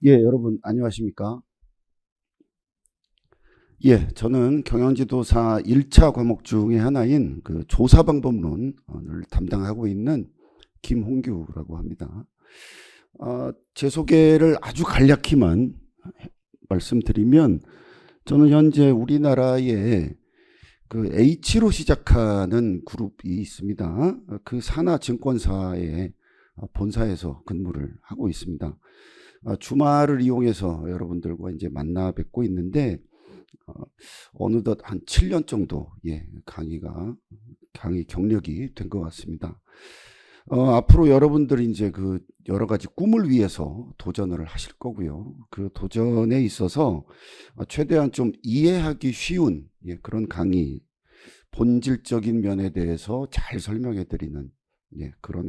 예, 여러분 안녕하십니까? 예, 저는 경영지도사 1차 과목 중에 하나인 그 조사방법론을 담당하고 있는 김홍규라고 합니다. 제 소개를 아주 간략히만 말씀드리면, 저는 현재 우리나라에 그 H로 시작하는 그룹이 있습니다. 그 산하증권사의 본사에서 근무를 하고 있습니다. 주말을 이용해서 여러분들과 이제 만나 뵙고 있는데, 어느덧 한 7년 정도 강의 경력이 된 것 같습니다. 앞으로 여러분들이 이제 그 여러 가지 꿈을 위해서 도전을 하실 거고요. 그 도전에 있어서 최대한 좀 이해하기 쉬운 그런 강의, 본질적인 면에 대해서 잘 설명해 드리는 그런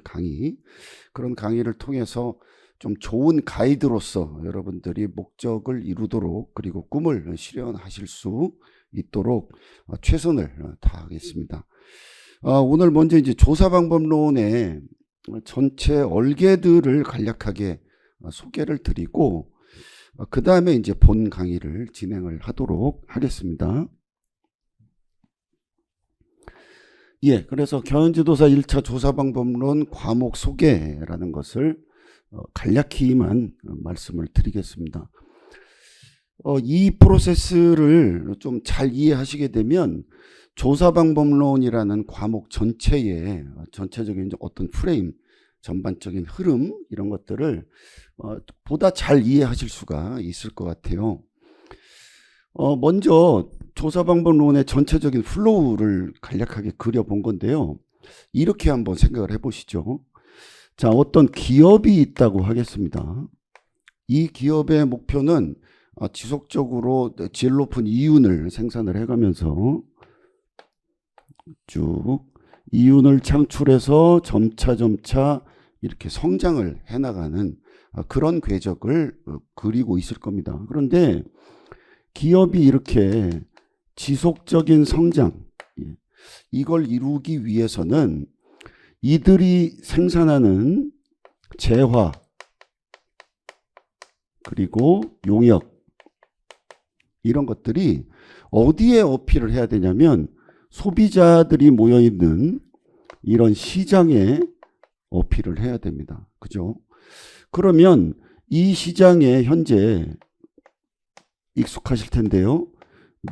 강의를 통해서 좀 좋은 가이드로서 여러분들이 목적을 이루도록, 그리고 꿈을 실현하실 수 있도록 최선을 다하겠습니다. 오늘 먼저 이제 조사방법론의 전체 얼개들을 간략하게 소개를 드리고, 그 다음에 이제 본 강의를 진행을 하도록 하겠습니다. 예, 그래서 경영지도사 1차 조사방법론 과목 소개라는 것을 간략히만 말씀을 드리겠습니다. 이 프로세스를 좀 잘 이해하시게 되면 조사방법론이라는 과목 전체의 전체적인 어떤 프레임, 전반적인 흐름, 이런 것들을 보다 잘 이해하실 수가 있을 것 같아요. 먼저 조사방법론의 전체적인 플로우를 간략하게 그려본 건데요. 이렇게 한번 생각을 해보시죠. 자, 어떤 기업이 있다고 하겠습니다. 이 기업의 목표는 지속적으로 질 높은 이윤을 생산을 해가면서 쭉 이윤을 창출해서 점차 이렇게 성장을 해나가는 그런 궤적을 그리고 있을 겁니다. 그런데 기업이 이렇게 지속적인 성장, 이걸 이루기 위해서는 이들이 생산하는 재화, 그리고 용역, 이런 것들이 어디에 어필을 해야 되냐면 소비자들이 모여있는 이런 시장에 어필을 해야 됩니다. 그죠? 그러면 이 시장에 현재 익숙하실 텐데요.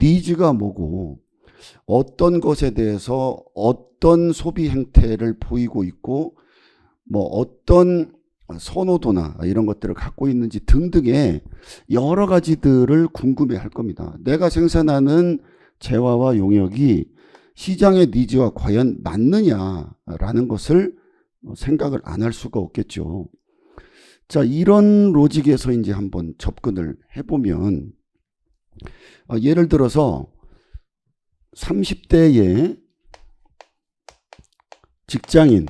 니즈가 뭐고, 어떤 것에 대해서 어떤 소비 행태를 보이고 있고, 뭐 어떤 선호도나 이런 것들을 갖고 있는지 등등의 여러 가지들을 궁금해 할 겁니다. 내가 생산하는 재화와 용역이 시장의 니즈와 과연 맞느냐라는 것을 생각을 안 할 수가 없겠죠. 자, 이런 로직에서 이제 한번 접근을 해보면, 예를 들어서 30대의 직장인,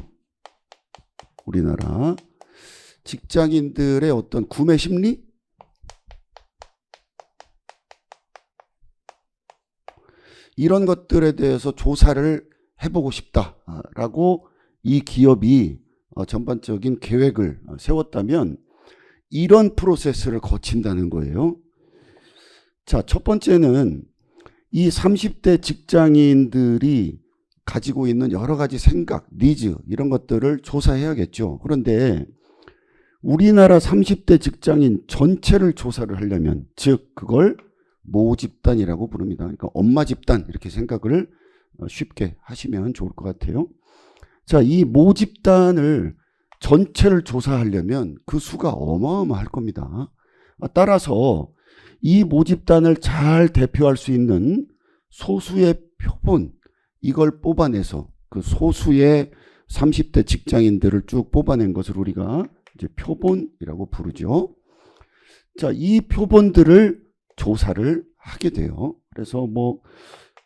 우리나라 직장인들의 어떤 구매 심리? 이런 것들에 대해서 조사를 해보고 싶다라고 이 기업이 전반적인 계획을 세웠다면 이런 프로세스를 거친다는 거예요. 자, 첫 번째는 이 30대 직장인들이 가지고 있는 여러 가지 생각, 니즈, 이런 것들을 조사해야겠죠. 그런데 우리나라 30대 직장인 전체를 조사를 하려면, 즉 그걸 모집단이라고 부릅니다. 그러니까 엄마 집단, 이렇게 생각을 쉽게 하시면 좋을 것 같아요. 자, 이 모집단을 전체를 조사하려면 그 수가 어마어마할 겁니다. 따라서 이 모집단을 잘 대표할 수 있는 소수의 표본, 이걸 뽑아내서 그 소수의 30대 직장인들을 쭉 뽑아낸 것을 우리가 이제 표본이라고 부르죠. 자, 이 표본들을 조사를 하게 돼요. 그래서 뭐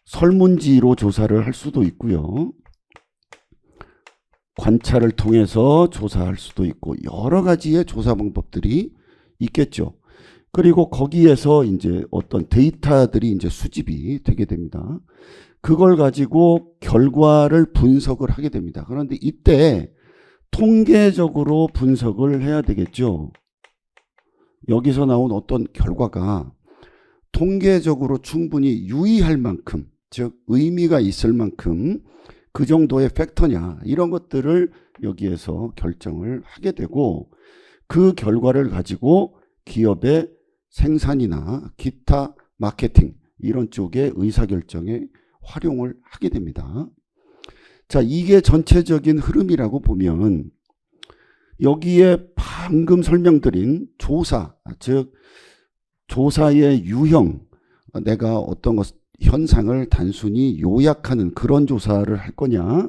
설문지로 조사를 할 수도 있고요. 관찰을 통해서 조사할 수도 있고, 여러 가지의 조사 방법들이 있겠죠. 그리고 거기에서 이제 어떤 데이터들이 이제 수집이 되게 됩니다. 그걸 가지고 결과를 분석을 하게 됩니다. 그런데 이때 통계적으로 분석을 해야 되겠죠. 여기서 나온 어떤 결과가 통계적으로 충분히 유의할 만큼, 즉 의미가 있을 만큼 그 정도의 팩터냐, 이런 것들을 여기에서 결정을 하게 되고, 그 결과를 가지고 기업의 생산이나 기타 마케팅 이런 쪽의 의사결정에 활용을 하게 됩니다. 자, 이게 전체적인 흐름이라고 보면 여기에 방금 설명드린 조사, 즉 조사의 유형, 내가 어떤 현상을 단순히 요약하는 그런 조사를 할 거냐,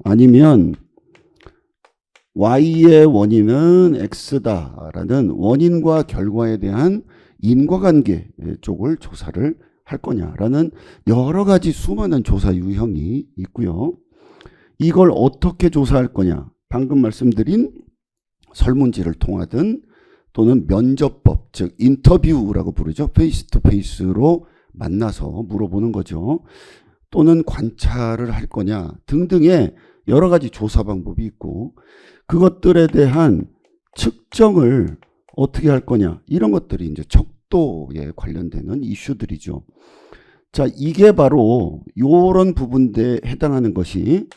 아니면 Y의 원인은 X다라는 원인과 결과에 대한 인과관계 쪽을 조사를 할 거냐라는 여러 가지 수많은 조사 유형이 있고요. 이걸 어떻게 조사할 거냐, 방금 말씀드린 설문지를 통하든 또는 면접법, 즉 인터뷰라고 부르죠. 페이스 투 페이스로 만나서 물어보는 거죠. 또는 관찰을 할 거냐 등등의 여러 가지 조사 방법이 있고, 그것들에 대한 측정을 어떻게 할 거냐, 이런 것들이 이제 척도에 관련되는 이슈들이죠. 자, 이게 바로 이런 부분에 해당하는 것이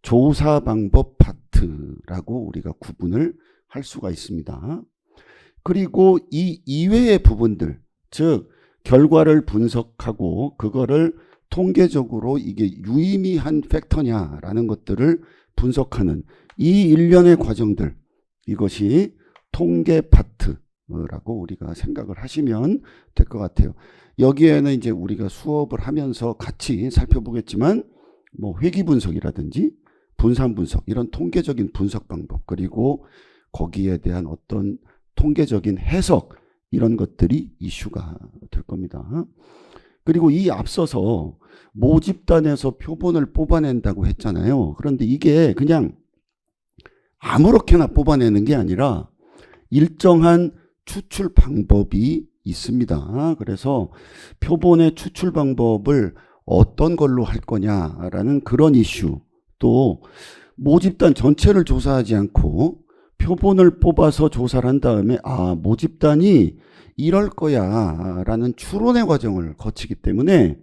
조사 방법 파트라고 우리가 구분을 할 수가 있습니다. 그리고 이 이외의 부분들, 즉 결과를 분석하고 그거를 통계적으로 이게 유의미한 팩터냐라는 것들을 분석하는 이 일련의 과정들, 이것이 통계 파트라고 우리가 생각을 하시면 될 것 같아요. 여기에는 이제 우리가 수업을 하면서 같이 살펴보겠지만 뭐 회귀 분석이라든지 분산 분석, 이런 통계적인 분석 방법, 그리고 거기에 대한 어떤 통계적인 해석, 이런 것들이 이슈가 될 겁니다. 그리고 이 앞서서 모집단에서 표본을 뽑아낸다고 했잖아요. 그런데 이게 그냥 아무렇게나 뽑아내는 게 아니라 일정한 추출 방법이 있습니다. 그래서 표본의 추출 방법을 어떤 걸로 할 거냐라는 그런 이슈, 또 모집단 전체를 조사하지 않고 표본을 뽑아서 조사를 한 다음에 모집단이 이럴 거야 라는 추론의 과정을 거치기 때문에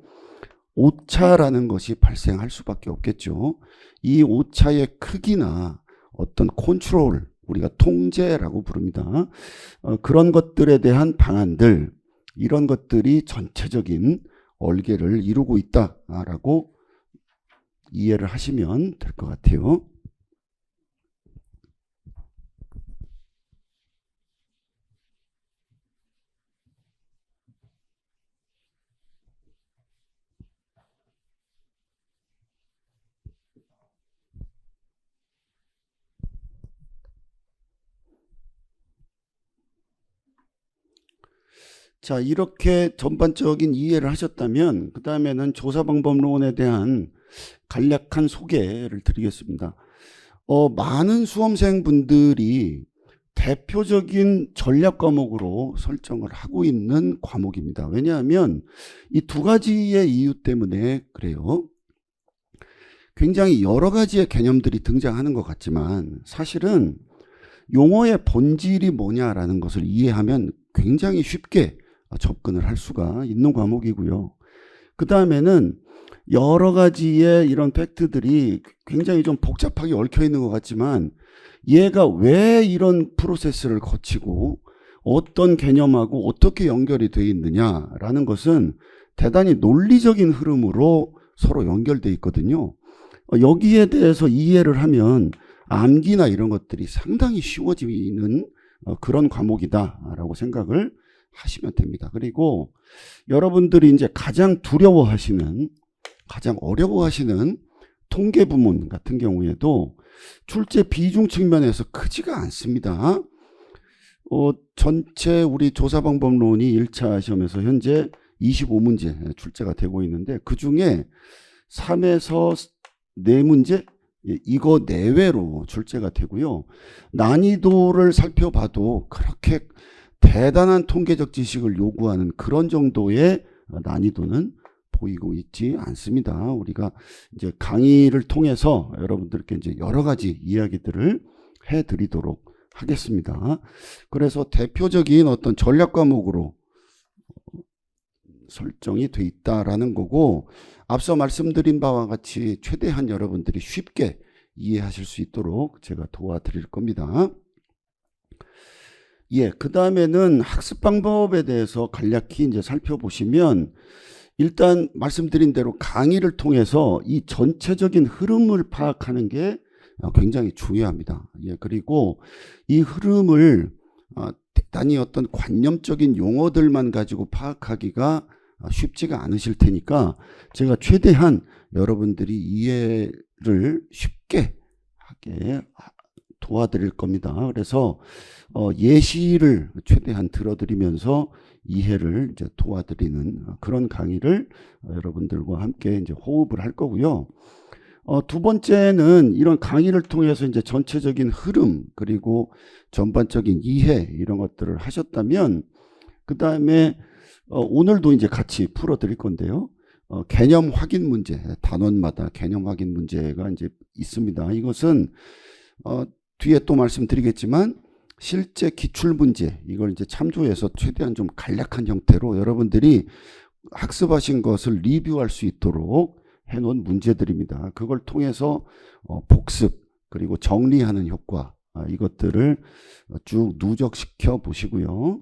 오차라는 것이 발생할 수밖에 없겠죠. 이 오차의 크기나 어떤 컨트롤, 우리가 통제라고 부릅니다. 그런 것들에 대한 방안들, 이런 것들이 전체적인 얼개를 이루고 있다라고 이해를 하시면 될 것 같아요. 자, 이렇게 전반적인 이해를 하셨다면 그 다음에는 조사방법론에 대한 간략한 소개를 드리겠습니다. 많은 수험생분들이 대표적인 전략 과목으로 설정을 하고 있는 과목입니다. 왜냐하면 이 두 가지의 이유 때문에 그래요. 굉장히 여러 가지의 개념들이 등장하는 것 같지만 사실은 용어의 본질이 뭐냐라는 것을 이해하면 굉장히 쉽게 접근을 할 수가 있는 과목이고요. 그 다음에는 여러 가지의 이런 팩트들이 굉장히 좀 복잡하게 얽혀 있는 것 같지만 얘가 왜 이런 프로세스를 거치고 어떤 개념하고 어떻게 연결이 되어 있느냐라는 것은 대단히 논리적인 흐름으로 서로 연결되어 있거든요. 여기에 대해서 이해를 하면 암기나 이런 것들이 상당히 쉬워지는 그런 과목이다라고 생각을 하시면 됩니다. 그리고 여러분들이 이제 가장 두려워하시는, 가장 어려워하시는 통계 부문 같은 경우에도 출제 비중 측면에서 크지가 않습니다. 전체 우리 조사방법론이 1차 시험에서 현재 25문제 출제가 되고 있는데 그 중에 3에서 4문제 이거 내외로 출제가 되고요. 난이도를 살펴봐도 그렇게 대단한 통계적 지식을 요구하는 그런 정도의 난이도는 보이고 있지 않습니다. 우리가 이제 강의를 통해서 여러분들께 이제 여러 가지 이야기들을 해드리도록 하겠습니다. 그래서 대표적인 어떤 전략 과목으로 설정이 돼 있다라는 거고, 앞서 말씀드린 바와 같이 최대한 여러분들이 쉽게 이해하실 수 있도록 제가 도와드릴 겁니다. 예, 그 다음에는 학습 방법에 대해서 간략히 이제 살펴보시면, 일단 말씀드린 대로 강의를 통해서 이 전체적인 흐름을 파악하는 게 굉장히 중요합니다. 예, 그리고 이 흐름을 대단히 어떤 관념적인 용어들만 가지고 파악하기가 쉽지가 않으실 테니까 제가 최대한 여러분들이 이해를 쉽게 하게 도와드릴 겁니다. 그래서 예시를 최대한 들어드리면서 이해를 이제 도와드리는 그런 강의를 여러분들과 함께 이제 호흡을 할 거고요. 두 번째는 이런 강의를 통해서 이제 전체적인 흐름 그리고 전반적인 이해 이런 것들을 하셨다면, 그 다음에 오늘도 이제 같이 풀어드릴 건데요. 개념 확인 문제, 단원마다 개념 확인 문제가 이제 있습니다. 이것은 뒤에 또 말씀드리겠지만 실제 기출 문제, 이걸 이제 참조해서 최대한 좀 간략한 형태로 여러분들이 학습하신 것을 리뷰할 수 있도록 해놓은 문제들입니다. 그걸 통해서 복습 그리고 정리하는 효과, 이것들을 쭉 누적시켜 보시고요.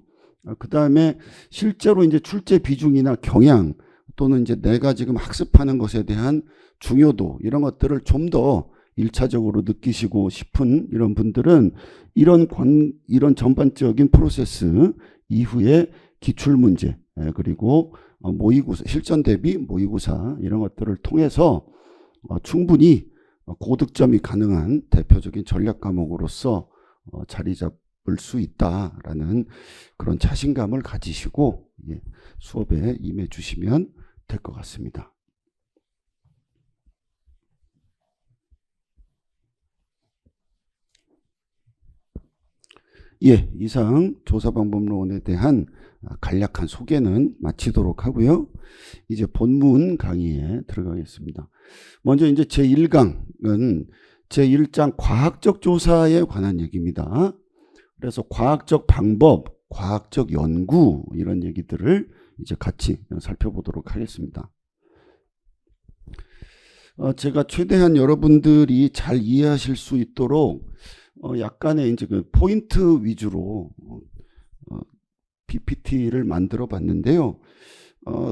그 다음에 실제로 이제 출제 비중이나 경향 또는 이제 내가 지금 학습하는 것에 대한 중요도, 이런 것들을 좀 더 1차적으로 느끼시고 싶은 이런 분들은 이런 전반적인 프로세스 이후에 기출문제, 그리고 모의고사, 실전 대비 모의고사 이런 것들을 통해서 충분히 고득점이 가능한 대표적인 전략 과목으로서 자리 잡을 수 있다라는 그런 자신감을 가지시고 수업에 임해 주시면 될 것 같습니다. 예, 이상 조사방법론에 대한 간략한 소개는 마치도록 하고요. 이제 본문 강의에 들어가겠습니다. 먼저 이제 제1강은 제1장 과학적 조사에 관한 얘기입니다. 그래서 과학적 방법, 과학적 연구 이런 얘기들을 이제 같이 살펴보도록 하겠습니다. 제가 최대한 여러분들이 잘 이해하실 수 있도록 약간의 이제 그 포인트 위주로 PPT를 만들어 봤는데요.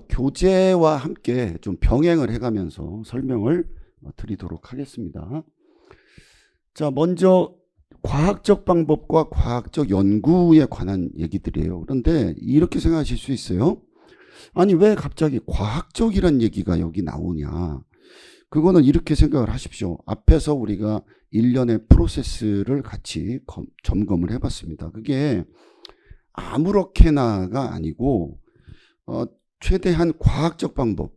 교재와 함께 좀 병행을 해가면서 설명을 드리도록 하겠습니다. 자, 먼저 과학적 방법과 과학적 연구에 관한 얘기들이에요. 그런데 이렇게 생각하실 수 있어요. 아니, 왜 갑자기 과학적이란 얘기가 여기 나오냐. 그거는 이렇게 생각을 하십시오. 앞에서 우리가 일련의 프로세스를 같이 점검을 해봤습니다. 그게 아무렇게나가 아니고 최대한 과학적 방법,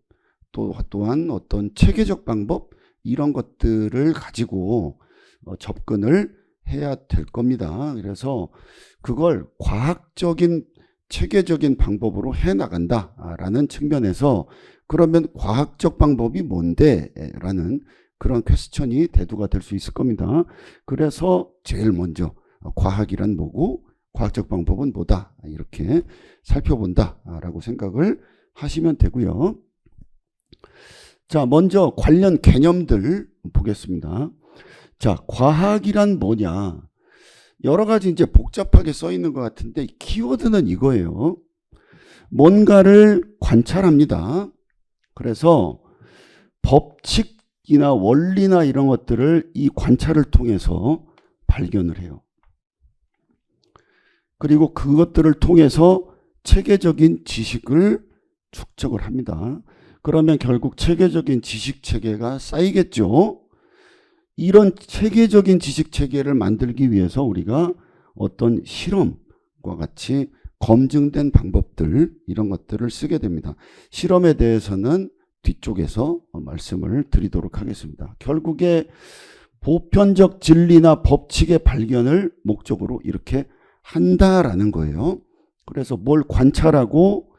또한 어떤 체계적 방법 이런 것들을 가지고 접근을 해야 될 겁니다. 그래서 그걸 과학적인 체계적인 방법으로 해나간다라는 측면에서 그러면 과학적 방법이 뭔데? 라는 그런 퀘스천이 대두가 될 수 있을 겁니다. 그래서 제일 먼저 과학이란 뭐고 과학적 방법은 뭐다, 이렇게 살펴본다라고 생각을 하시면 되고요. 자, 먼저 관련 개념들 보겠습니다. 자, 과학이란 뭐냐? 여러 가지 이제 복잡하게 써 있는 것 같은데 키워드는 이거예요. 뭔가를 관찰합니다. 그래서 법칙이나 원리나 이런 것들을 이 관찰을 통해서 발견을 해요. 그리고 그것들을 통해서 체계적인 지식을 축적을 합니다. 그러면 결국 체계적인 지식 체계가 쌓이겠죠. 이런 체계적인 지식 체계를 만들기 위해서 우리가 어떤 실험과 같이 검증된 방법들, 이런 것들을 쓰게 됩니다. 실험에 대해서는 뒤쪽에서 말씀을 드리도록 하겠습니다. 결국에 보편적 진리나 법칙의 발견을 목적으로 이렇게 한다라는 거예요. 그래서 뭘 관찰하고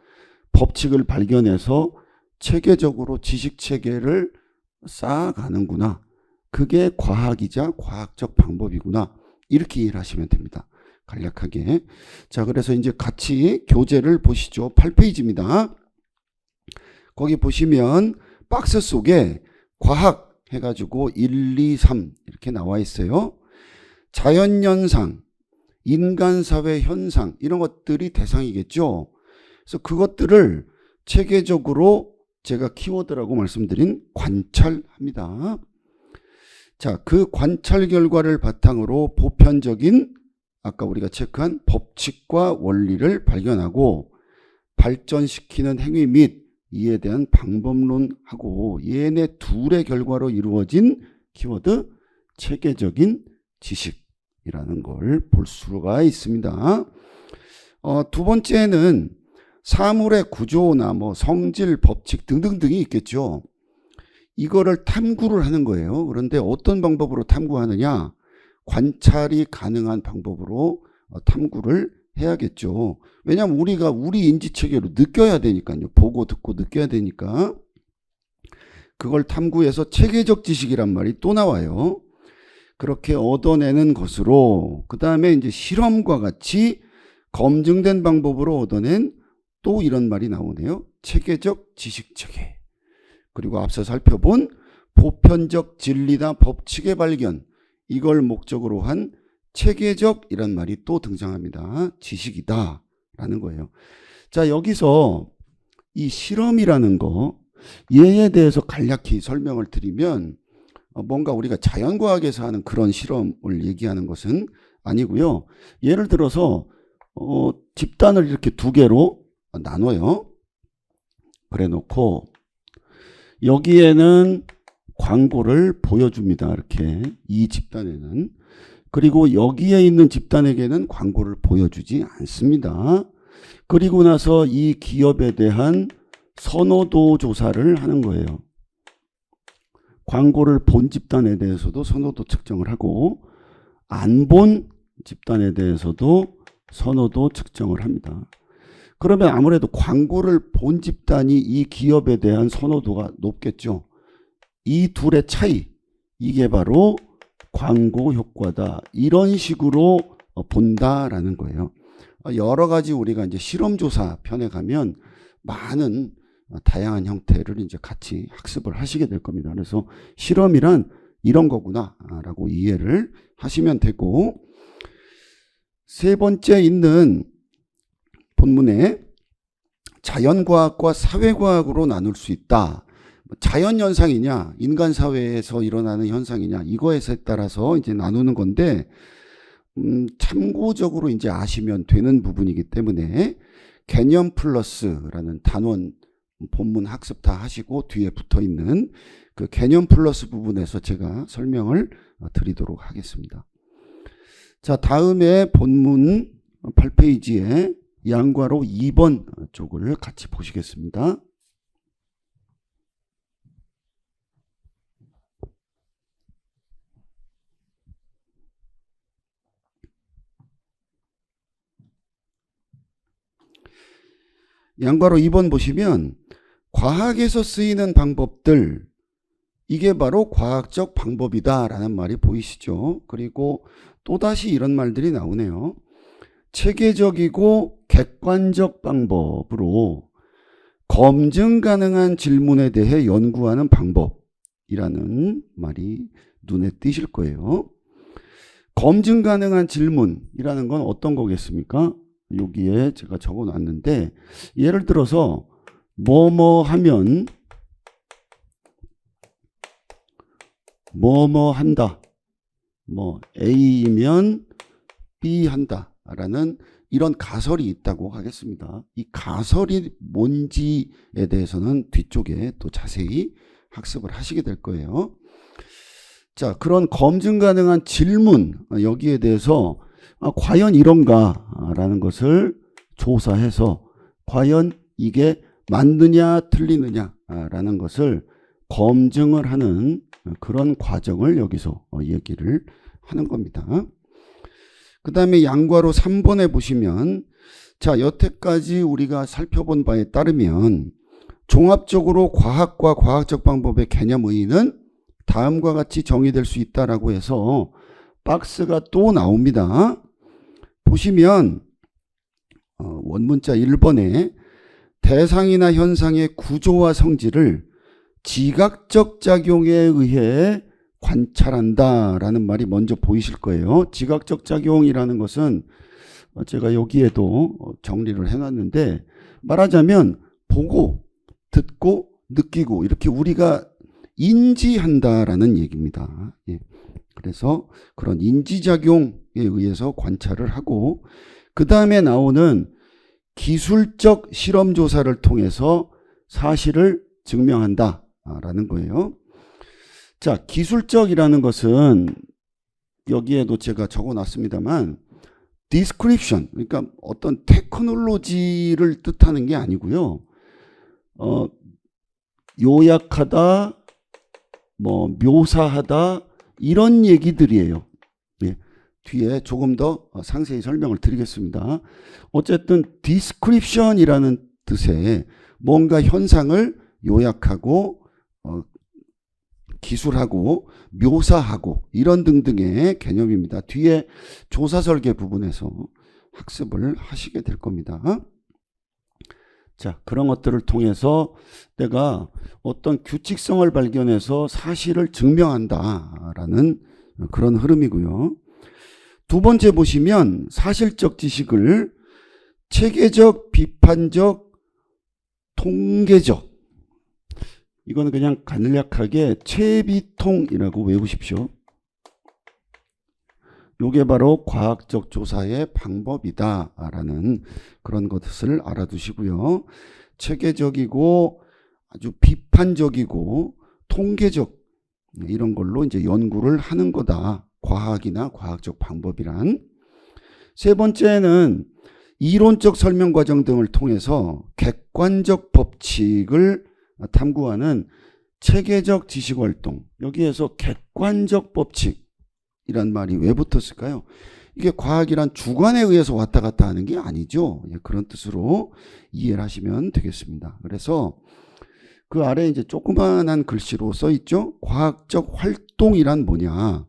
법칙을 발견해서 체계적으로 지식 체계를 쌓아가는구나. 그게 과학이자 과학적 방법이구나. 이렇게 이해를 하시면 됩니다. 간략하게. 자, 그래서 이제 같이 교재를 보시죠. 8페이지입니다. 거기 보시면 박스 속에 과학 해가지고 1, 2, 3 이렇게 나와 있어요. 자연현상, 인간사회 현상 이런 것들이 대상이겠죠. 그래서 그것들을 체계적으로 제가 키워드라고 말씀드린 관찰합니다. 자, 그 관찰 결과를 바탕으로 보편적인 아까 우리가 체크한 법칙과 원리를 발견하고 발전시키는 행위 및 이에 대한 방법론하고 얘네 둘의 결과로 이루어진 키워드 체계적인 지식이라는 걸 볼 수가 있습니다. 두 번째는 사물의 구조나 뭐 성질, 법칙 등등등이 있겠죠. 이거를 탐구를 하는 거예요. 그런데 어떤 방법으로 탐구하느냐? 관찰이 가능한 방법으로 탐구를 해야겠죠. 왜냐하면 우리가 우리 인지체계로 느껴야 되니까요. 보고 듣고 느껴야 되니까. 그걸 탐구해서 체계적 지식이란 말이 또 나와요. 그렇게 얻어내는 것으로 그 다음에 이제 실험과 같이 검증된 방법으로 얻어낸 또 이런 말이 나오네요. 체계적 지식체계. 그리고 앞서 살펴본 보편적 진리나 법칙의 발견, 이걸 목적으로 한 체계적 이란 말이 또 등장합니다. 지식이다 라는 거예요. 자, 여기서 이 실험이라는 거 얘에 대해서 간략히 설명을 드리면 뭔가 우리가 자연과학에서 하는 그런 실험을 얘기하는 것은 아니고요. 예를 들어서 집단을 이렇게 두 개로 나눠요. 그래 놓고 여기에는 광고를 보여줍니다. 이렇게 이 집단에는. 그리고 여기에 있는 집단에게는 광고를 보여주지 않습니다. 그리고 나서 이 기업에 대한 선호도 조사를 하는 거예요. 광고를 본 집단에 대해서도 선호도 측정을 하고 안 본 집단에 대해서도 선호도 측정을 합니다. 그러면 아무래도 광고를 본 집단이 이 기업에 대한 선호도가 높겠죠. 이 둘의 차이, 이게 바로 광고 효과다. 이런 식으로 본다라는 거예요. 여러 가지 우리가 이제 실험조사 편에 가면 많은 다양한 형태를 이제 같이 학습을 하시게 될 겁니다. 그래서 실험이란 이런 거구나라고 이해를 하시면 되고, 세 번째 있는 본문에 자연과학과 사회과학으로 나눌 수 있다. 자연현상이냐, 인간사회에서 일어나는 현상이냐, 이거에 따라서 이제 나누는 건데, 참고적으로 이제 아시면 되는 부분이기 때문에 개념 플러스라는 단원 본문 학습 다 하시고 뒤에 붙어 있는 그 개념 플러스 부분에서 제가 설명을 드리도록 하겠습니다. 자, 다음에 본문 8페이지에 양과로 2번 쪽을 같이 보시겠습니다. 양과로 2번 보시면 과학에서 쓰이는 방법들, 이게 바로 과학적 방법이다 라는 말이 보이시죠. 그리고 또다시 이런 말들이 나오네요. 체계적이고 객관적 방법으로 검증 가능한 질문에 대해 연구하는 방법이라는 말이 눈에 띄실 거예요. 검증 가능한 질문이라는 건 어떤 거겠습니까? 여기에 제가 적어 놨는데, 예를 들어서 뭐뭐 하면 뭐뭐 한다, 뭐 A이면 B 한다 라는 이런 가설이 있다고 하겠습니다. 이 가설이 뭔지에 대해서는 뒤쪽에 또 자세히 학습을 하시게 될 거예요. 자, 그런 검증 가능한 질문, 여기에 대해서 과연 이런가 라는 것을 조사해서 과연 이게 맞느냐 틀리느냐 라는 것을 검증을 하는 그런 과정을 여기서 얘기를 하는 겁니다. 그 다음에 양과로 3번에 보시면, 자, 여태까지 우리가 살펴본 바에 따르면 종합적으로 과학과 과학적 방법의 개념 의의는 다음과 같이 정의될 수 있다라고 해서 박스가 또 나옵니다. 보시면 원문자 1번에 대상이나 현상의 구조와 성질을 지각적 작용에 의해 관찰한다라는 말이 먼저 보이실 거예요. 지각적 작용이라는 것은 제가 여기에도 정리를 해놨는데, 말하자면 보고, 듣고, 느끼고 이렇게 우리가 인지한다라는 얘기입니다. 예. 그래서 그런 인지작용에 의해서 관찰을 하고, 그 다음에 나오는 기술적 실험조사를 통해서 사실을 증명한다라는 거예요. 자, 기술적이라는 것은 여기에도 제가 적어놨습니다만 description, 그러니까 어떤 테크놀로지를 뜻하는 게 아니고요. 요약하다, 묘사하다 이런 얘기들이에요. 예, 뒤에 조금 더 상세히 설명을 드리겠습니다. 어쨌든 description이라는 뜻의 뭔가 현상을 요약하고 기술하고 묘사하고 이런 등등의 개념입니다. 뒤에 조사 설계 부분에서 학습을 하시게 될 겁니다. 자, 그런 것들을 통해서 내가 어떤 규칙성을 발견해서 사실을 증명한다라는 그런 흐름이고요. 두 번째 보시면 사실적 지식을 체계적, 비판적, 통계적, 이거는 그냥 간략하게 체비통이라고 외우십시오. 이게 바로 과학적 조사의 방법이다라는 그런 것을 알아두시고요. 체계적이고 아주 비판적이고 통계적 이런 걸로 이제 연구를 하는 거다. 과학이나 과학적 방법이란. 세 번째는 이론적 설명 과정 등을 통해서 객관적 법칙을 탐구하는 체계적 지식활동. 여기에서 객관적 법칙이란 말이 왜 붙었을까요? 이게 과학이란 주관에 의해서 왔다 갔다 하는 게 아니죠. 그런 뜻으로 이해를 하시면 되겠습니다. 그래서 그 아래 이제 조그만한 글씨로 써 있죠. 과학적 활동이란 뭐냐.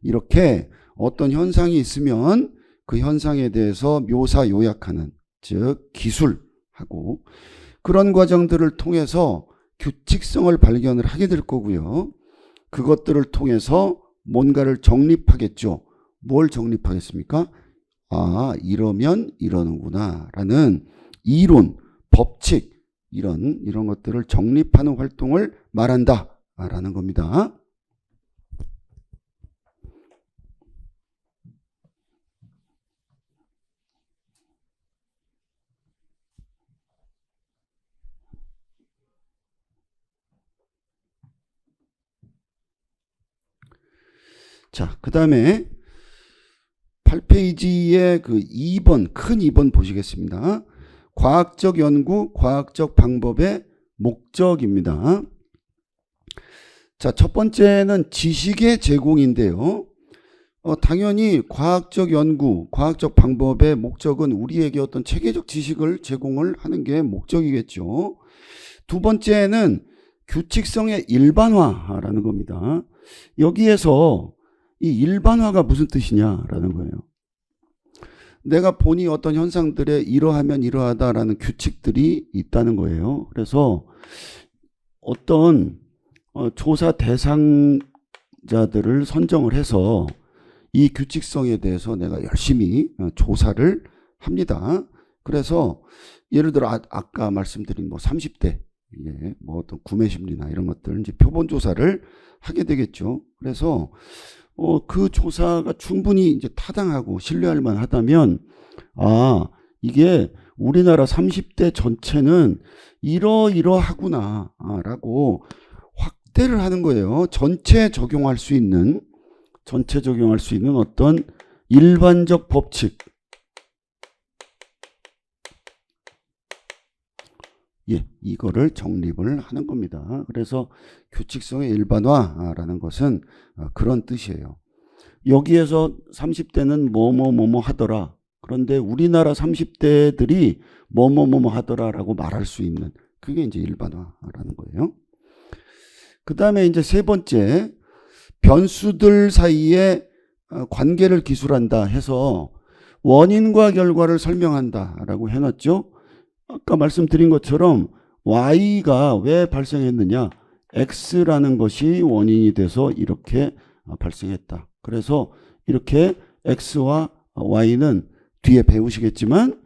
이렇게 어떤 현상이 있으면 그 현상에 대해서 묘사 요약하는, 즉 기술하고 그런 과정들을 통해서 규칙성을 발견을 하게 될 거고요. 그것들을 통해서 뭔가를 정립하겠죠. 뭘 정립하겠습니까? 아, 이러면 이러는구나 라는 이론, 법칙 이런 것들을 정립하는 활동을 말한다 라는 겁니다. 자, 그 다음에 8페이지의 그 2번, 큰 2번 보시겠습니다. 과학적 연구, 과학적 방법의 목적입니다. 자, 첫 번째는 지식의 제공인데요. 당연히 과학적 연구, 과학적 방법의 목적은 우리에게 어떤 체계적 지식을 제공을 하는 게 목적이겠죠. 두 번째는 규칙성의 일반화라는 겁니다. 여기에서 이 일반화가 무슨 뜻이냐라는 거예요. 내가 보니 어떤 현상들에 이러하면 이러하다라는 규칙들이 있다는 거예요. 그래서 어떤 조사 대상자들을 선정을 해서 이 규칙성에 대해서 내가 열심히 조사를 합니다. 그래서 예를 들어 아까 말씀드린 30대 어떤 구매 심리나 이런 것들 이제 표본 조사를 하게 되겠죠. 그래서 그 조사가 충분히 이제 타당하고 신뢰할 만하다면, 아, 이게 우리나라 30대 전체는 이러이러하구나 라고 확대를 하는 거예요. 전체 적용할 수 있는 어떤 일반적 법칙, 이거를 정립을 하는 겁니다. 그래서 규칙성의 일반화라는 것은 그런 뜻이에요. 여기에서 30대는 뭐뭐 하더라. 그런데 우리나라 30대들이 뭐뭐 하더라라고 말할 수 있는, 그게 이제 일반화라는 거예요. 그 다음에 이제 세 번째, 변수들 사이에 관계를 기술한다 해서 원인과 결과를 설명한다라고 해놨죠. 아까 말씀드린 것처럼 Y가 왜 발생했느냐? X라는 것이 원인이 돼서 이렇게 발생했다. 그래서 이렇게 X와 Y는 뒤에 배우시겠지만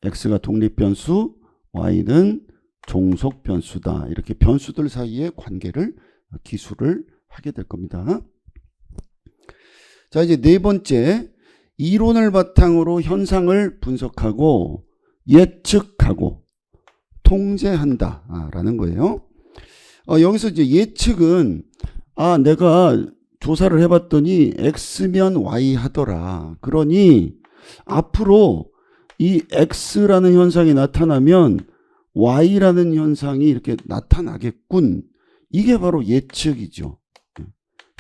X가 독립변수, Y는 종속변수다. 이렇게 변수들 사이의 관계를 기술을 하게 될 겁니다. 자, 이제 네 번째, 이론을 바탕으로 현상을 분석하고 예측하고 통제한다라는 거예요. 여기서 이제 예측은 내가 조사를 해봤더니 X면 Y 하더라. 그러니 앞으로 이 X라는 현상이 나타나면 Y라는 현상이 이렇게 나타나겠군. 이게 바로 예측이죠.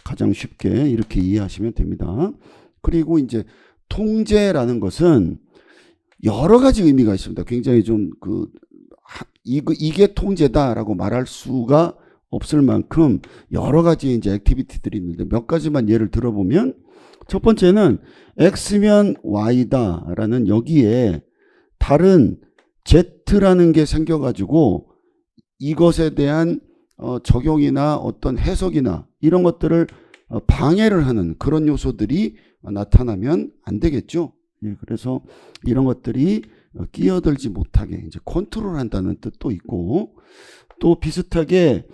가장 쉽게 이렇게 이해하시면 됩니다. 그리고 이제 통제라는 것은 여러 가지 의미가 있습니다. 굉장히 좀 이게 통제다라고 말할 수가 없을 만큼 여러 가지 이제 액티비티들이 있는데 몇 가지만 예를 들어보면 첫 번째는 X면 Y다라는 여기에 다른 Z라는 게 생겨가지고 이것에 대한 적용이나 어떤 해석이나 이런 것들을 방해를 하는 그런 요소들이 나타나면 안 되겠죠. 그래서 이런 것들이 끼어들지 못하게 이제 컨트롤한다는 뜻도 있고 또 비슷하게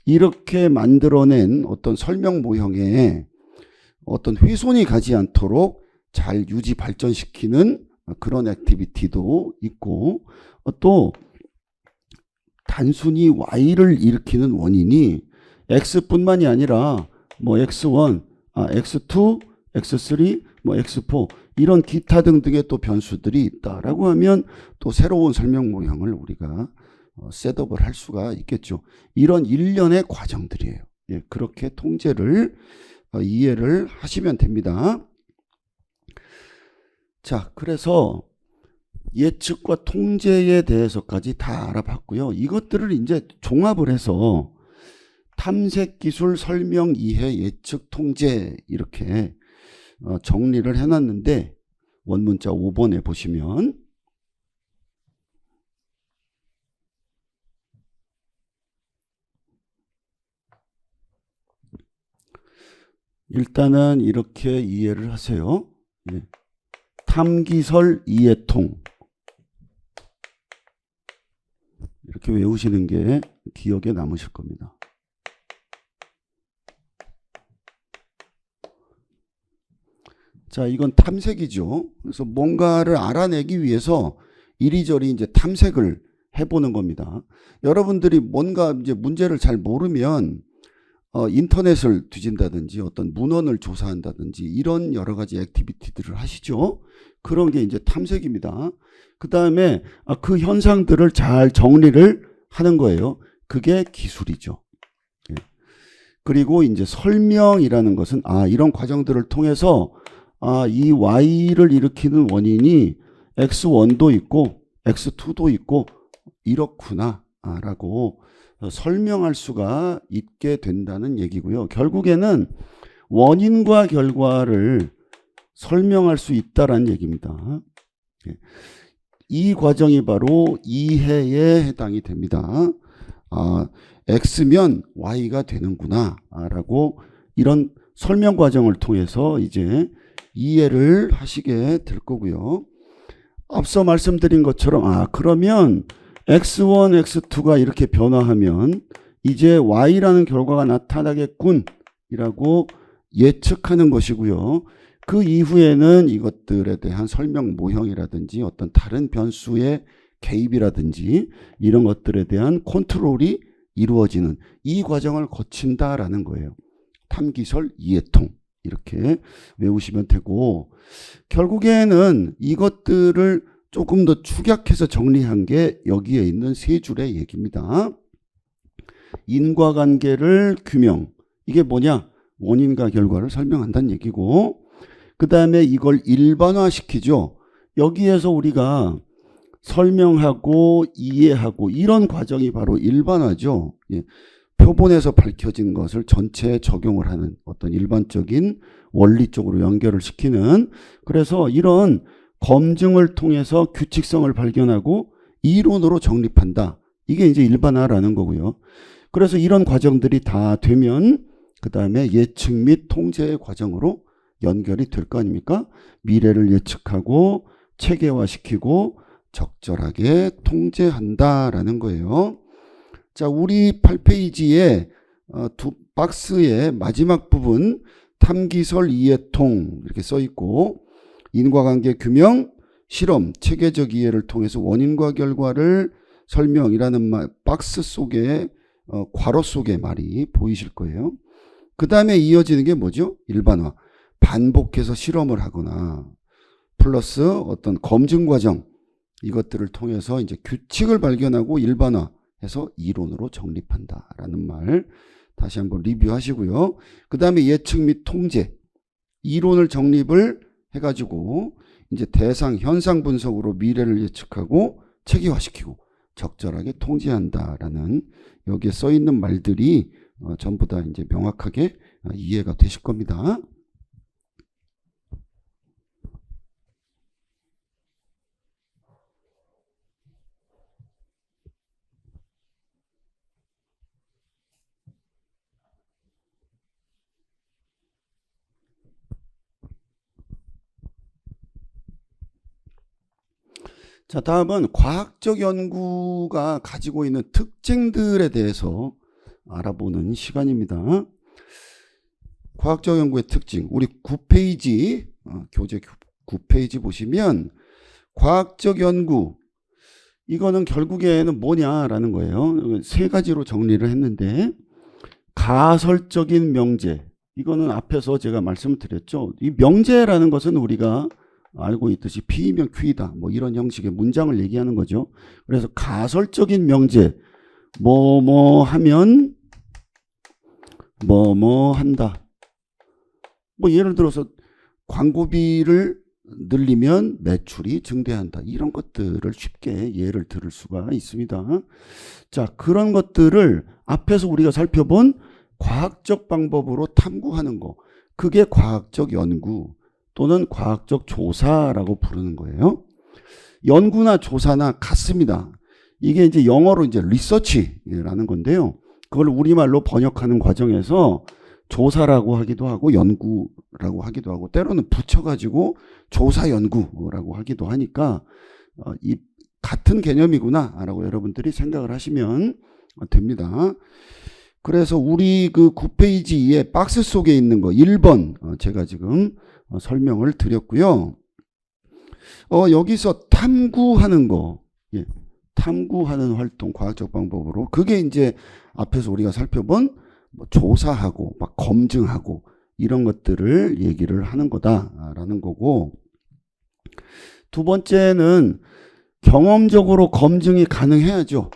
이렇게 만들어낸 어떤 설명 모형에 어떤 훼손이 가지 않도록 잘 유지 발전시키는 그런 액티비티도 있고 또 단순히 Y를 일으키는 원인이 X뿐만이 아니라 뭐 X1, X2, X3, 뭐 X4 이런 기타 등등의 또 변수들이 있다라고 하면 또 새로운 설명 모형을 우리가 셋업을 할 수가 있겠죠. 이런 일련의 과정들이에요. 그렇게 통제를 이해를 하시면 됩니다. 자, 그래서 예측과 통제에 대해서까지 다 알아봤고요. 이것들을 이제 종합을 해서 탐색 기술, 설명, 이해, 예측, 통제 이렇게 정리를 해놨는데 원문자 5번에 보시면 일단은 이렇게 이해를 하세요. 탐기설 이해통 이렇게 외우시는 게 기억에 남으실 겁니다. 자, 이건 탐색이죠. 그래서 뭔가를 알아내기 위해서 이리저리 이제 탐색을 해보는 겁니다. 여러분들이 뭔가 이제 문제를 잘 모르면 인터넷을 뒤진다든지 어떤 문헌을 조사한다든지 이런 여러 가지 액티비티들을 하시죠. 그런 게 이제 탐색입니다. 그 다음에 그 현상들을 잘 정리를 하는 거예요. 그게 기술이죠. 그리고 이제 설명이라는 것은 이런 과정들을 통해서 이 Y를 일으키는 원인이 X1도 있고 X2도 있고 이렇구나 라고 설명할 수가 있게 된다는 얘기고요. 결국에는 원인과 결과를 설명할 수 있다라는 얘기입니다. 이 과정이 바로 이해에 해당이 됩니다. X면 Y가 되는구나 라고 이런 설명 과정을 통해서 이제 이해를 하시게 될 거고요. 앞서 말씀드린 것처럼 그러면 X1, X2가 이렇게 변화하면 이제 Y라는 결과가 나타나겠군 이라고 예측하는 것이고요. 그 이후에는 이것들에 대한 설명 모형이라든지 어떤 다른 변수의 개입이라든지 이런 것들에 대한 컨트롤이 이루어지는 이 과정을 거친다라는 거예요. 탐기설 이해통 이렇게 외우시면 되고 결국에는 이것들을 조금 더 축약해서 정리한 게 여기에 있는 세 줄의 얘기입니다. 인과관계를 규명. 이게 뭐냐? 원인과 결과를 설명한다는 얘기고 그 다음에 이걸 일반화시키죠. 여기에서 우리가 설명하고 이해하고 이런 과정이 바로 일반화죠. 표본에서 밝혀진 것을 전체에 적용을 하는 어떤 일반적인 원리 쪽으로 연결을 시키는, 그래서 이런 검증을 통해서 규칙성을 발견하고 이론으로 정립한다. 이게 이제 일반화라는 거고요. 그래서 이런 과정들이 다 되면 그 다음에 예측 및 통제의 과정으로 연결이 될 거 아닙니까? 미래를 예측하고 체계화시키고 적절하게 통제한다라는 거예요. 자, 우리 8페이지에 두 박스의 마지막 부분 탐기설 이해통 이렇게 써 있고, 인과관계 규명, 실험, 체계적 이해를 통해서 원인과 결과를 설명이라는 말, 박스 속에 괄호 속의 말이 보이실 거예요. 그 다음에 이어지는 게 뭐죠? 일반화. 반복해서 실험을 하거나 플러스 어떤 검증 과정, 이것들을 통해서 이제 규칙을 발견하고 일반화해서 이론으로 정립한다라는 말 다시 한번 리뷰하시고요. 그 다음에 예측 및 통제, 이론을 정립을 해가지고 이제 대상 현상 분석으로 미래를 예측하고 체계화시키고 적절하게 통제한다라는 여기에 써 있는 말들이 전부 다 이제 명확하게 이해가 되실 겁니다. 자, 다음은 과학적 연구가 가지고 있는 특징들에 대해서 알아보는 시간입니다. 과학적 연구의 특징, 우리 9페이지, 교재 9페이지 보시면 과학적 연구, 이거는 결국에는 뭐냐라는 거예요. 세 가지로 정리를 했는데, 가설적인 명제, 이거는 앞에서 제가 말씀을 드렸죠. 이 명제라는 것은 우리가 알고 있듯이 P이면 Q이다, 뭐 이런 형식의 문장을 얘기하는 거죠. 그래서 가설적인 명제, 뭐뭐 하면 뭐뭐 한다. 뭐 예를 들어서 광고비를 늘리면 매출이 증대한다. 이런 것들을 쉽게 예를 들을 수가 있습니다. 자, 그런 것들을 앞에서 우리가 살펴본 과학적 방법으로 탐구하는 거, 그게 과학적 연구 또는 과학적 조사라고 부르는 거예요. 연구나 조사나 같습니다. 이게 이제 영어로 이제 리서치라는 건데요. 그걸 우리말로 번역하는 과정에서 조사라고 하기도 하고 연구라고 하기도 하고 때로는 붙여가지고 조사 연구라고 하기도 하니까 이 같은 개념이구나라고 여러분들이 생각을 하시면 됩니다. 그래서 우리 그 9페이지에 박스 속에 있는 거 1번 제가 지금 설명을 드렸고요. 여기서 탐구하는 거, 예, 탐구하는 활동, 과학적 방법으로, 그게 이제 앞에서 우리가 살펴본 뭐 조사하고 막 검증하고 이런 것들을 얘기를 하는 거다라는 거고, 두 번째는 경험적으로 검증이 가능해야죠.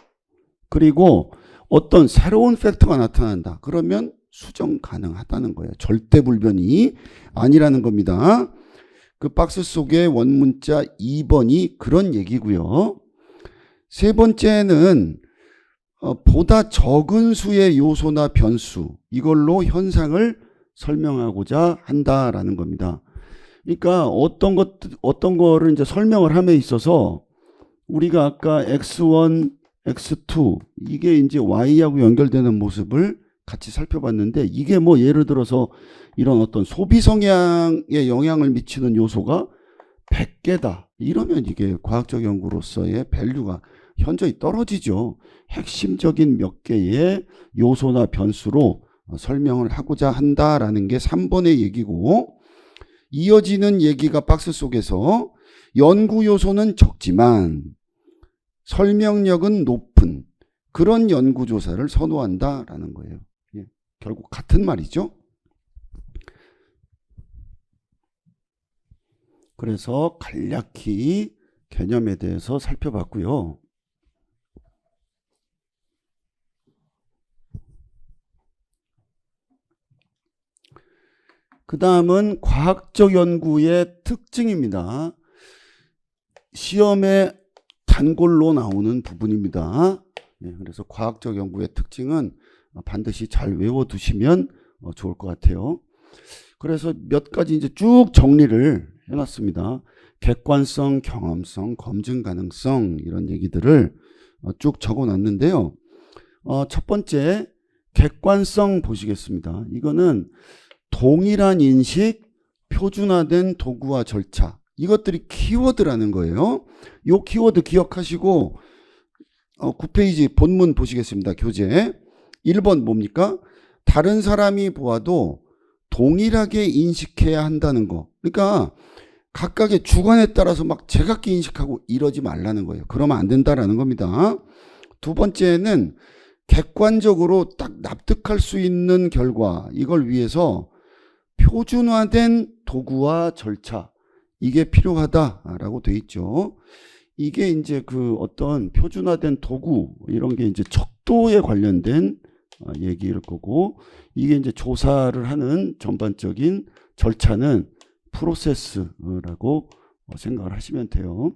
그리고 어떤 새로운 팩터가 나타난다. 그러면 수정 가능하다는 거예요. 절대 불변이 아니라는 겁니다. 그 박스 속의 원문자 2번이 그런 얘기고요. 세 번째는 보다 적은 수의 요소나 변수, 이걸로 현상을 설명하고자 한다라는 겁니다. 그러니까 어떤 거를 이제 설명을 함에 있어서 우리가 아까 x1, x2 이게 이제 y하고 연결되는 모습을 같이 살펴봤는데, 이게 뭐 예를 들어서 이런 어떤 소비 성향에 영향을 미치는 요소가 100개다. 이러면 이게 과학적 연구로서의 밸류가 현저히 떨어지죠. 핵심적인 몇 개의 요소나 변수로 설명을 하고자 한다라는 게 3번의 얘기고, 이어지는 얘기가 박스 속에서 연구 요소는 적지만 설명력은 높은 그런 연구조사를 선호한다라는 거예요. 예, 결국 같은 말이죠. 그래서 간략히 개념에 대해서 살펴봤고요. 그 다음은 과학적 연구의 특징입니다. 시험에 단골로 나오는 부분입니다. 네, 그래서 과학적 연구의 특징은 반드시 잘 외워두시면 좋을 것 같아요. 그래서 몇 가지 이제 쭉 정리를 해놨습니다. 객관성, 경험성, 검증 가능성 이런 얘기들을 쭉 적어놨는데요. 첫 번째 객관성 보시겠습니다. 이거는 동일한 인식, 표준화된 도구와 절차 이것들이 키워드라는 거예요. 이 키워드 기억하시고 9페이지 본문 보시겠습니다. 교재 1번 뭡니까? 다른 사람이 보아도 동일하게 인식해야 한다는 거. 그러니까 각각의 주관에 따라서 막 제각기 인식하고 이러지 말라는 거예요. 그러면 안 된다라는 겁니다. 두 번째는 객관적으로 딱 납득할 수 있는 결과, 이걸 위해서 표준화된 도구와 절차, 이게 필요하다라고 돼 있죠. 이게 이제 그 어떤 표준화된 도구, 이런 게 이제 척도에 관련된 얘기일 거고, 이게 이제 조사를 하는 전반적인 절차는 프로세스라고 생각을 하시면 돼요.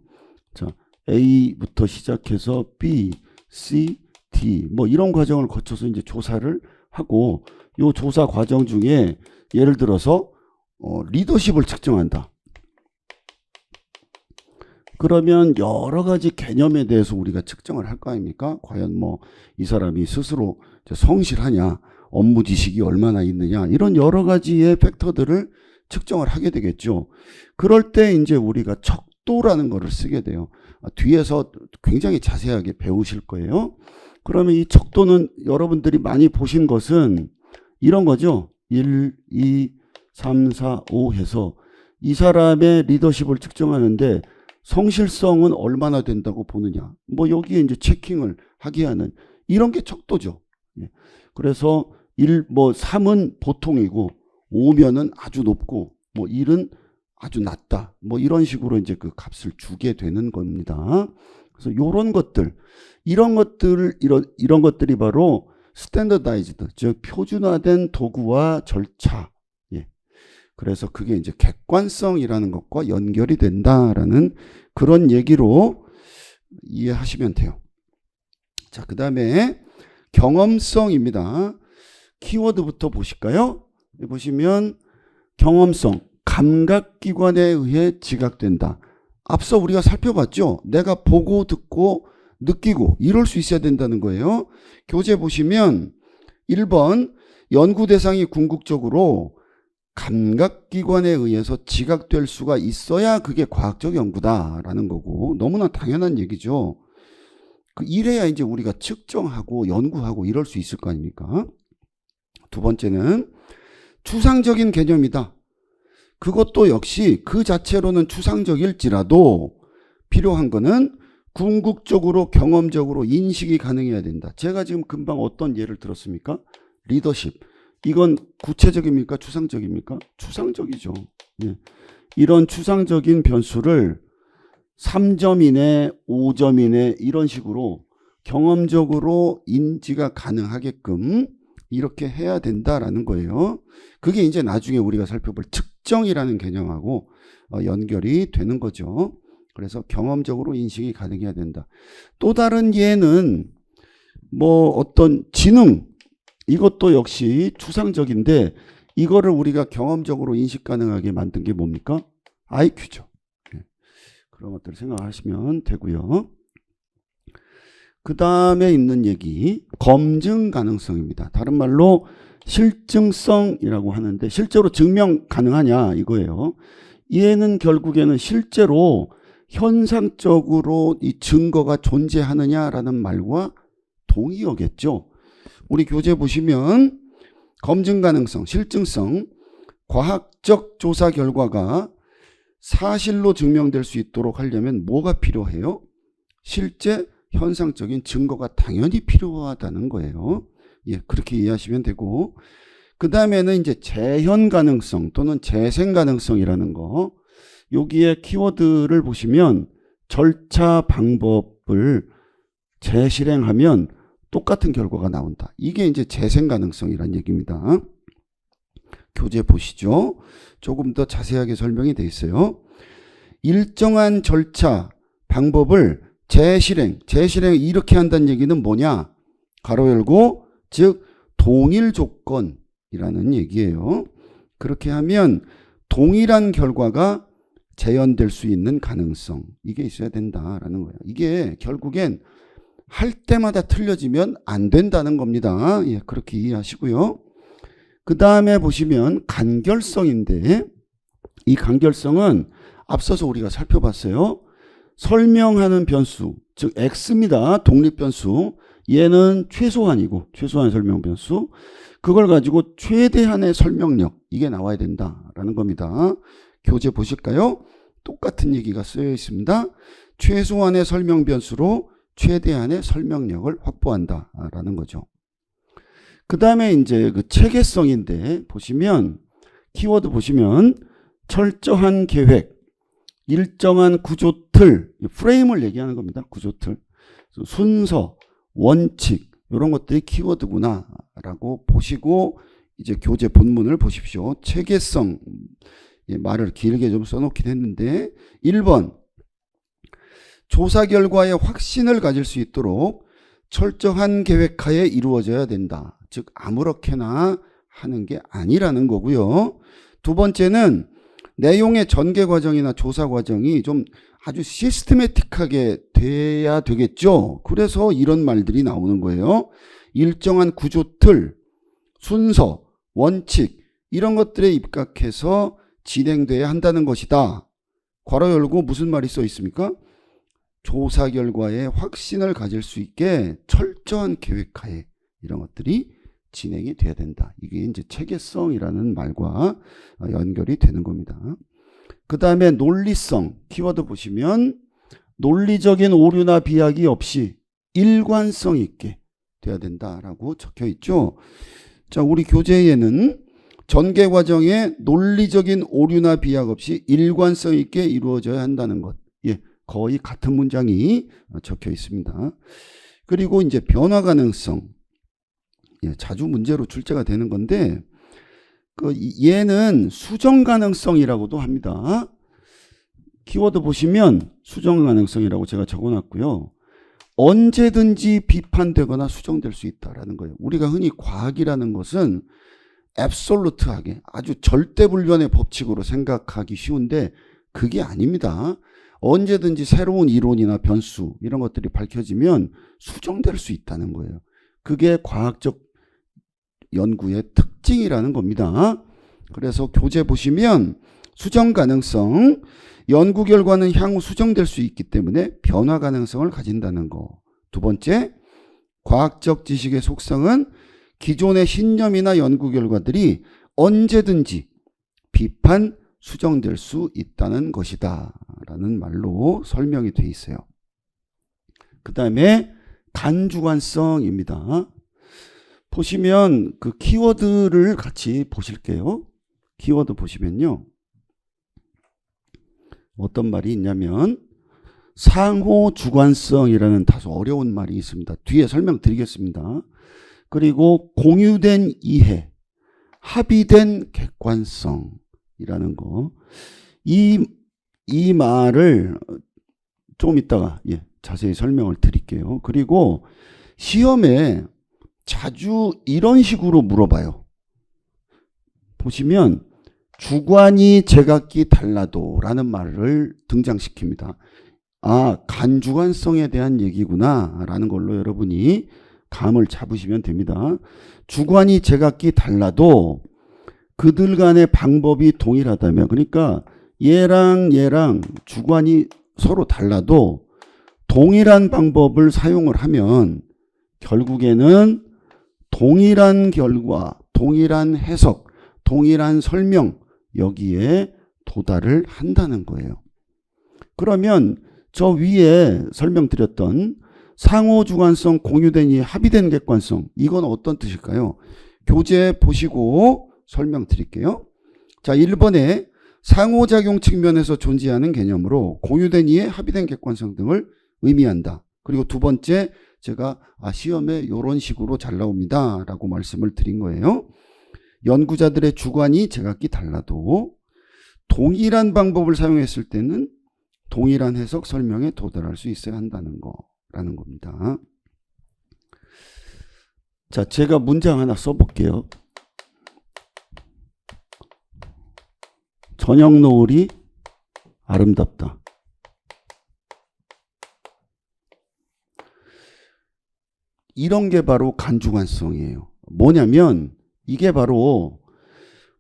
자, A부터 시작해서 B, C, D 뭐 이런 과정을 거쳐서 이제 조사를 하고, 이 조사 과정 중에 예를 들어서 리더십을 측정한다. 그러면 여러 가지 개념에 대해서 우리가 측정을 할 거 아닙니까? 과연 뭐 이 사람이 스스로 성실하냐, 업무 지식이 얼마나 있느냐, 이런 여러 가지의 팩터들을 측정을 하게 되겠죠. 그럴 때 이제 우리가 척도라는 거를 쓰게 돼요. 뒤에서 굉장히 자세하게 배우실 거예요. 그러면 이 척도는 여러분들이 많이 보신 것은 이런 거죠. 1, 2, 3, 4, 5 해서 이 사람의 리더십을 측정하는데 성실성은 얼마나 된다고 보느냐. 뭐 여기에 이제 체킹을 하게 하는 이런 게 척도죠. 그래서 3은 보통이고 5면은 아주 높고 뭐 1은 아주 낮다. 뭐 이런 식으로 이제 그 값을 주게 되는 겁니다. 그래서 이런 것들, 이런 것들이 바로 스탠더다이즈드, 즉 표준화된 도구와 절차. 그래서 그게 이제 객관성이라는 것과 연결이 된다라는 그런 얘기로 이해하시면 돼요. 자, 그 다음에 경험성입니다. 키워드부터 보실까요? 보시면 경험성, 감각기관에 의해 지각된다. 앞서 우리가 살펴봤죠. 내가 보고 듣고 느끼고 이럴 수 있어야 된다는 거예요. 교재 보시면 1번 연구 대상이 궁극적으로 감각기관에 의해서 지각될 수가 있어야 그게 과학적 연구다라는 거고, 너무나 당연한 얘기죠. 이래야 이제 우리가 측정하고 연구하고 이럴 수 있을 거 아닙니까? 두 번째는 추상적인 개념이다. 그것도 역시 그 자체로는 추상적일지라도 필요한 거는 궁극적으로 경험적으로 인식이 가능해야 된다. 제가 지금 금방 어떤 예를 들었습니까? 리더십. 이건 구체적입니까? 추상적입니까? 추상적이죠. 이런 추상적인 변수를 3점 이내, 5점 이내 이런 식으로 경험적으로 인지가 가능하게끔 이렇게 해야 된다라는 거예요. 그게 이제 나중에 우리가 살펴볼 측정이라는 개념하고 연결이 되는 거죠. 그래서 경험적으로 인식이 가능해야 된다. 또 다른 예는 뭐 어떤 지능, 이것도 역시 추상적인데 이거를 우리가 경험적으로 인식 가능하게 만든 게 뭡니까? IQ죠. 그런 것들을 생각하시면 되고요. 그 다음에 있는 얘기, 검증 가능성입니다. 다른 말로 실증성이라고 하는데 실제로 증명 가능하냐 이거예요. 얘는 결국에는 실제로 현상적으로 이 증거가 존재하느냐라는 말과 동의어겠죠. 우리 교재 보시면 검증 가능성, 실증성, 과학적 조사 결과가 사실로 증명될 수 있도록 하려면 뭐가 필요해요? 실제 현상적인 증거가 당연히 필요하다는 거예요. 그렇게 이해하시면 되고, 그 다음에는 이제 재현 가능성 또는 재생 가능성이라는 거, 여기에 키워드를 보시면 절차 방법을 재실행하면 똑같은 결과가 나온다. 이게 이제 재생 가능성이란 얘기입니다. 교재 보시죠. 조금 더 자세하게 설명이 되어 있어요. 일정한 절차, 방법을 재실행 이렇게 한다는 얘기는 뭐냐? 가로 열고, 즉 동일 조건이라는 얘기예요. 그렇게 하면 동일한 결과가 재현될 수 있는 가능성, 이게 있어야 된다라는 거예요. 이게 결국엔 할 때마다 틀려지면 안 된다는 겁니다. 예, 그렇게 이해하시고요. 그 다음에 보시면 간결성인데, 이 간결성은 앞서서 우리가 살펴봤어요. 설명하는 변수, 즉 x입니다. 독립변수. 얘는 최소한이고, 최소한 설명 변수. 그걸 가지고 최대한의 설명력, 이게 나와야 된다라는 겁니다. 교재 보실까요? 똑같은 얘기가 쓰여 있습니다. 최소한의 설명 변수로 최대한의 설명력을 확보한다라는 거죠. 그 다음에 이제 그 체계성인데, 보시면 키워드 보시면 철저한 계획, 일정한 구조틀, 프레임을 얘기하는 겁니다. 구조틀, 순서, 원칙, 이런 것들이 키워드구나 라고 보시고 이제 교재 본문을 보십시오. 체계성, 말을 길게 좀 써놓긴 했는데, 1번 조사 결과에 확신을 가질 수 있도록 철저한 계획하에 이루어져야 된다. 즉 아무렇게나 하는 게 아니라는 거고요. 두 번째는 내용의 전개 과정이나 조사 과정이 좀 아주 시스테매틱하게 돼야 되겠죠. 그래서 이런 말들이 나오는 거예요. 일정한 구조틀, 순서, 원칙, 이런 것들에 입각해서 진행돼야 한다는 것이다. 괄호 열고 무슨 말이 써 있습니까? 조사 결과에 확신을 가질 수 있게 철저한 계획하에 이런 것들이 진행이 돼야 된다. 이게 이제 체계성이라는 말과 연결이 되는 겁니다. 그 다음에 논리성, 키워드 보시면 논리적인 오류나 비약이 없이 일관성 있게 돼야 된다라고 적혀 있죠. 자, 우리 교재에는 전개 과정에 논리적인 오류나 비약 없이 일관성 있게 이루어져야 한다는 것. 예, 거의 같은 문장이 적혀 있습니다. 그리고 이제 변화 가능성. 예, 자주 문제로 출제가 되는 건데, 얘는 수정 가능성이라고도 합니다. 키워드 보시면 수정 가능성이라고 제가 적어놨고요. 언제든지 비판되거나 수정될 수 있다라는 거예요. 우리가 흔히 과학이라는 것은 앱솔루트하게 아주 절대불변의 법칙으로 생각하기 쉬운데 그게 아닙니다. 언제든지 새로운 이론이나 변수 이런 것들이 밝혀지면 수정될 수 있다는 거예요. 그게 과학적 연구의 특징이라는 겁니다. 그래서 교재 보시면 수정 가능성, 연구 결과는 향후 수정될 수 있기 때문에 변화 가능성을 가진다는 거. 두 번째, 과학적 지식의 속성은 기존의 신념이나 연구 결과들이 언제든지 비판, 수정될 수 있다는 것이다 라는 말로 설명이 돼 있어요. 그 다음에 간주관성입니다. 보시면 그 키워드를 같이 보실게요. 키워드 보시면요. 어떤 말이 있냐면 상호주관성이라는 다소 어려운 말이 있습니다. 뒤에 설명드리겠습니다. 그리고 공유된 이해, 합의된 객관성이라는 거. 이 말을 좀 이따가 자세히 설명을 드릴게요. 그리고 시험에 자주 이런 식으로 물어봐요. 보시면 주관이 제각기 달라도 라는 말을 등장시킵니다. 아, 간주관성에 대한 얘기구나 라는 걸로 여러분이 감을 잡으시면 됩니다. 주관이 제각기 달라도 그들 간의 방법이 동일하다면, 그러니까 얘랑 주관이 서로 달라도 동일한 방법을 사용을 하면 결국에는 동일한 결과, 동일한 해석, 동일한 설명, 여기에 도달을 한다는 거예요. 그러면 저 위에 설명드렸던 상호주관성, 공유된 이해, 합의된 객관성, 이건 어떤 뜻일까요? 교재 보시고 설명드릴게요. 자, 1번에 상호작용 측면에서 존재하는 개념으로 공유된 이해, 합의된 객관성 등을 의미한다. 그리고 두 번째, 제가 시험에 이런 식으로 잘 나옵니다 라고 말씀을 드린 거예요. 연구자들의 주관이 제각기 달라도 동일한 방법을 사용했을 때는 동일한 해석, 설명에 도달할 수 있어야 한다는 거라는 겁니다. 자, 제가 문장 하나 써볼게요. 저녁 노을이 아름답다. 이런 게 바로 간주관성이에요. 뭐냐면 이게 바로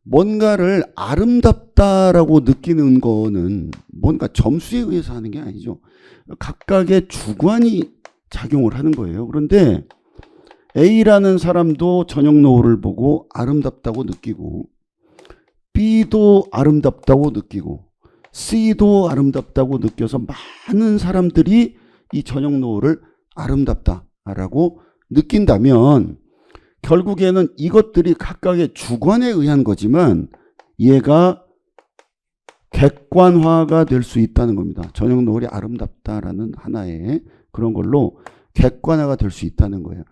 뭔가를 아름답다라고 느끼는 거는 뭔가 점수에 의해서 하는 게 아니죠. 각각의 주관이 작용을 하는 거예요. 그런데 A라는 사람도 저녁 노을을 보고 아름답다고 느끼고, B도 아름답다고 느끼고, C도 아름답다고 느껴서 많은 사람들이 이 저녁 노을을 아름답다라고 느낀다면 결국에는 이것들이 각각의 주관에 의한 거지만 얘가 객관화가 될 수 있다는 겁니다. 저녁 노을이 아름답다라는 하나의 그런 걸로 객관화가 될 수 있다는 거예요.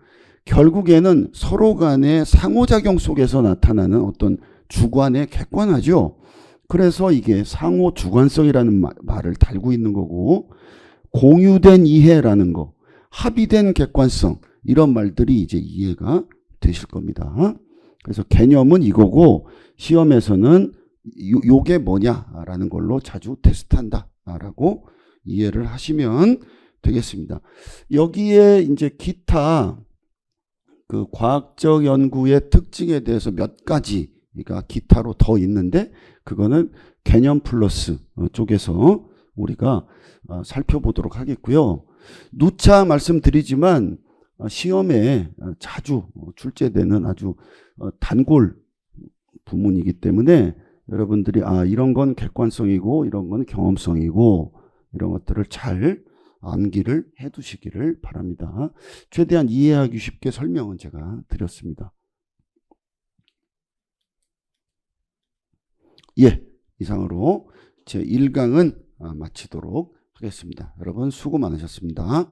결국에는 서로 간의 상호작용 속에서 나타나는 어떤 주관의 객관화죠. 그래서 이게 상호주관성이라는 말을 달고 있는 거고, 공유된 이해라는 거, 합의된 객관성, 이런 말들이 이제 이해가 되실 겁니다. 그래서 개념은 이거고, 시험에서는 요게 뭐냐라는 걸로 자주 테스트한다라고 이해를 하시면 되겠습니다. 여기에 이제 기타 그 과학적 연구의 특징에 대해서 몇 가지가 기타로 더 있는데, 그거는 개념 플러스 쪽에서 우리가 살펴보도록 하겠고요. 누차 말씀드리지만 시험에 자주 출제되는 아주 단골 부문이기 때문에 여러분들이 이런 건 객관성이고 이런 건 경험성이고 이런 것들을 잘 암기를 해 두시기를 바랍니다. 최대한 이해하기 쉽게 설명은 제가 드렸습니다. 예, 이상으로 제 1강은 마치도록 하겠습니다. 여러분 수고 많으셨습니다.